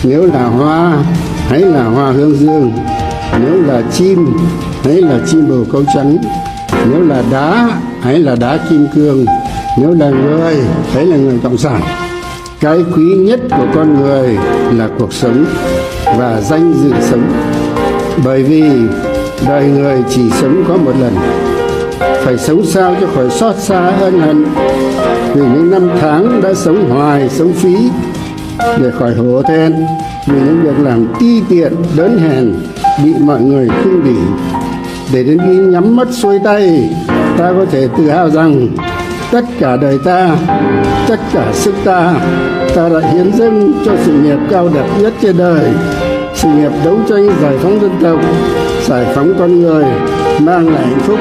nếu là hoa hãy là hoa hướng dương, nếu là chim hãy là chim bồ câu trắng, nếu là đá hãy là đá kim cương, nếu là người hãy là người cộng sản. Cái quý nhất của con người là cuộc sống và danh dự sống, bởi vì đời người chỉ sống có một lần, phải sống sao cho khỏi xót xa ân hận vì những năm tháng đã sống hoài sống phí, để khỏi hổ thẹn vì những việc làm ti tiện đớn hèn bị mọi người khinh bỉ, để đến khi nhắm mắt xuôi tay ta có thể tự hào rằng tất cả đời ta, tất cả sức ta đã hiến dâng cho sự nghiệp cao đẹp nhất trên đời, sự nghiệp đấu tranh giải phóng dân tộc, giải phóng con người, mang lại hạnh phúc.